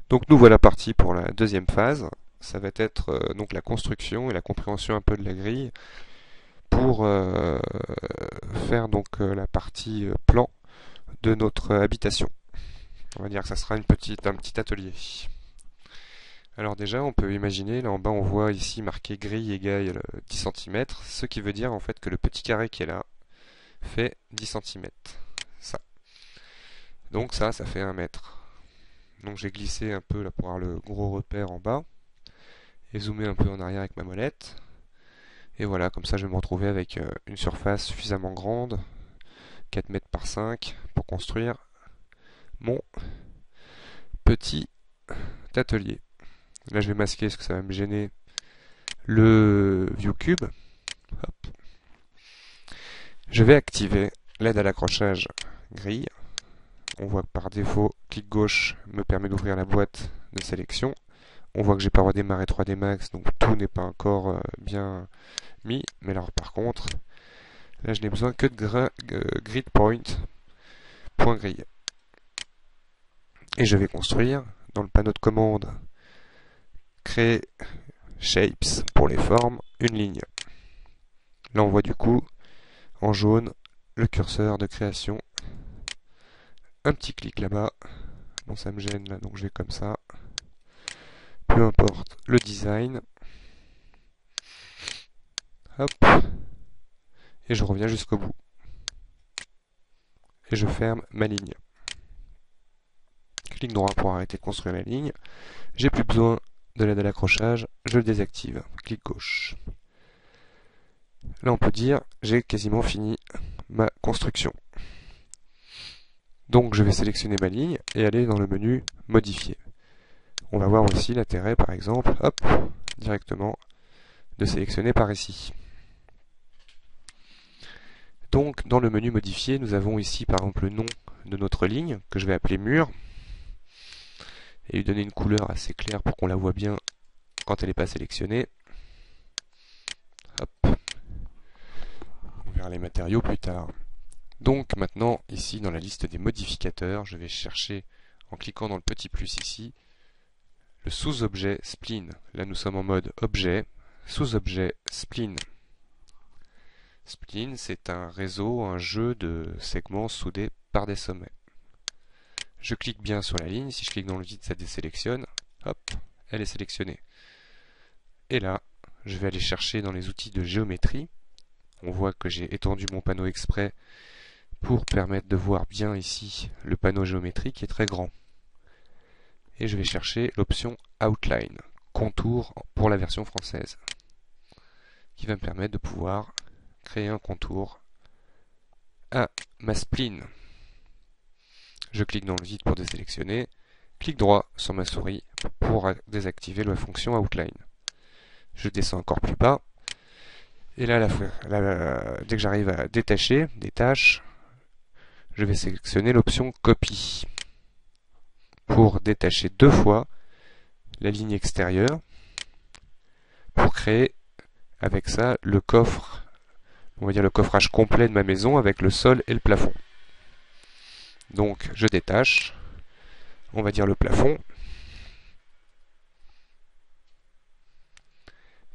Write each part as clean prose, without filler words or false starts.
Donc nous voilà partis pour la deuxième phase. Ça va être donc la construction et la compréhension un peu de la grille pour faire donc la partie plan de notre habitation. On va dire que ça sera un petit atelier. Alors déjà, on peut imaginer, là en bas on voit ici marqué grille égale 10 cm, ce qui veut dire en fait que le petit carré qui est là fait 10 cm. Ça. Donc ça fait 1 mètre. Donc j'ai glissé un peu là pour avoir le gros repère en bas et zoomé un peu en arrière avec ma molette. Et voilà, comme ça je vais me retrouver avec une surface suffisamment grande, 4 mètres par 5, pour construire mon petit atelier. Là je vais masquer parce que ça va me gêner le ViewCube. Hop. Je vais activer l'aide à l'accrochage grille. On voit que par défaut, clic gauche me permet d'ouvrir la boîte de sélection. On voit que j'ai pas redémarré 3D Max, donc tout n'est pas encore bien mis. Mais alors par contre, là je n'ai besoin que de grid point, point grille. Et je vais construire dans le panneau de commande créer shapes pour les formes, une ligne. Là on voit du coup en jaune le curseur de création. Un petit clic là-bas. Bon ça me gêne là donc je vais comme ça. Peu importe le design. Hop. Et je reviens jusqu'au bout. Et je ferme ma ligne. Clic droit pour arrêter de construire la ligne. J'ai plus besoin de l'aide à l'accrochage, je le désactive. Clic gauche. Là on peut dire j'ai quasiment fini ma construction. Donc je vais sélectionner ma ligne et aller dans le menu modifier. On va voir aussi l'intérêt par exemple, hop, directement de sélectionner par ici. Donc dans le menu modifier, nous avons ici par exemple le nom de notre ligne que je vais appeler mur et lui donner une couleur assez claire pour qu'on la voit bien quand elle n'est pas sélectionnée. Hop. On verra les matériaux plus tard. Donc maintenant, ici dans la liste des modificateurs, je vais chercher en cliquant dans le petit plus ici, le sous-objet spline. Là nous sommes en mode objet, sous-objet spline. Spline, c'est un réseau, un jeu de segments soudés par des sommets. Je clique bien sur la ligne, si je clique dans le vide, ça désélectionne. Hop, elle est sélectionnée. Et là, je vais aller chercher dans les outils de géométrie. On voit que j'ai étendu mon panneau exprès pour permettre de voir bien ici le panneau géométrique qui est très grand. Et je vais chercher l'option Outline, contour pour la version française, qui va me permettre de pouvoir créer un contour à ma spline. Je clique dans le vide pour désélectionner, clic droit sur ma souris pour désactiver la fonction Outline. Je descends encore plus bas, et là, dès que j'arrive à détacher, détache, je vais sélectionner l'option Copy pour détacher deux fois la ligne extérieure pour créer avec ça le coffre, on va dire le coffrage complet de ma maison avec le sol et le plafond. Donc je détache, on va dire le plafond,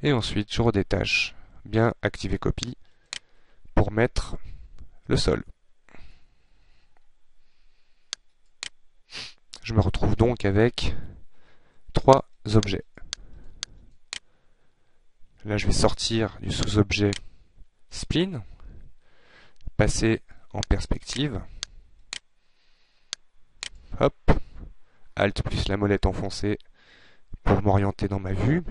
et ensuite je redétache, bien activer copie pour mettre le sol. Je me retrouve donc avec trois objets. Là je vais sortir du sous-objet spline, passer en perspective, hop, Alt plus la molette enfoncée pour m'orienter dans ma vue.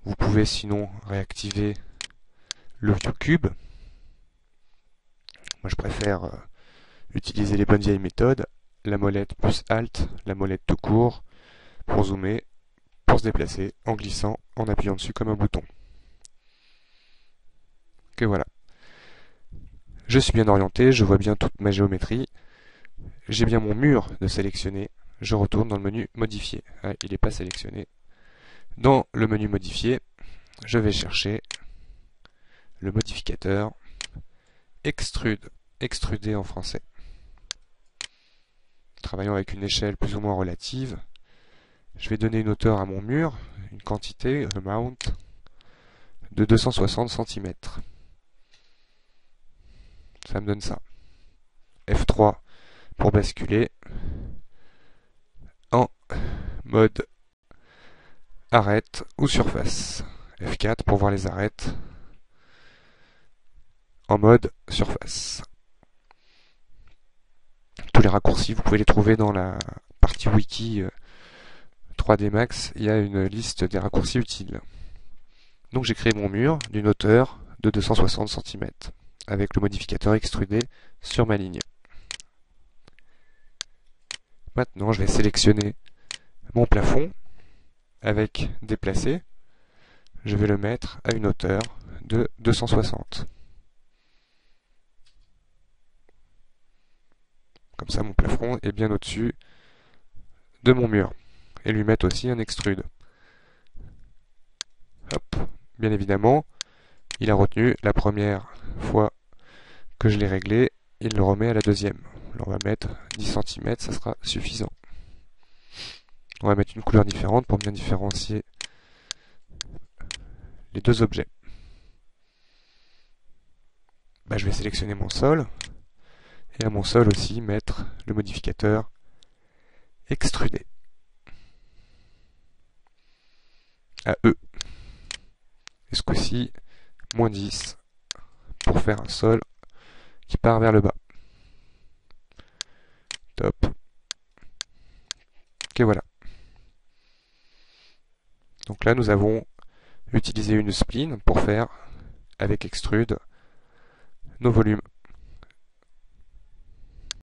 Vous pouvez sinon réactiver le ViewCube. Moi je préfère utiliser les bonnes vieilles méthodes, la molette plus Alt, la molette tout court, pour zoomer, pour se déplacer, en glissant, en appuyant dessus comme un bouton. Que voilà. Je suis bien orienté, je vois bien toute ma géométrie, j'ai bien mon mur de sélectionner, je retourne dans le menu modifier. Ah, il n'est pas sélectionné. Dans le menu modifier, je vais chercher le modificateur extrude, extruder en français. travaillant avec une échelle plus ou moins relative. Je vais donner une hauteur à mon mur, une quantité, amount, de 260 cm. Ça me donne ça. F3 pour basculer en mode arête ou surface. F4 pour voir les arêtes en mode surface. Tous les raccourcis, vous pouvez les trouver dans la partie wiki 3D Max. Il y a une liste des raccourcis utiles. Donc j'ai créé mon mur d'une hauteur de 260 cm avec le modificateur extrudé sur ma ligne. Maintenant, je vais sélectionner mon plafond avec déplacer. Je vais le mettre à une hauteur de 260. Comme ça, mon plafond est bien au-dessus de mon mur. Et lui mettre aussi un extrude. Hop. Bien évidemment, il a retenu la première fois que je l'ai réglé, il le remet à la deuxième. Là, on va mettre 10 cm, ça sera suffisant. On va mettre une couleur différente pour bien différencier les deux objets. Je vais sélectionner mon sol, et à mon sol aussi mettre le modificateur extrudé. À E. Et ce coup-ci, moins 10 pour faire un sol qui part vers le bas. Top. Ok, voilà. Donc là, nous avons utilisé une spline pour faire, avec extrude, nos volumes.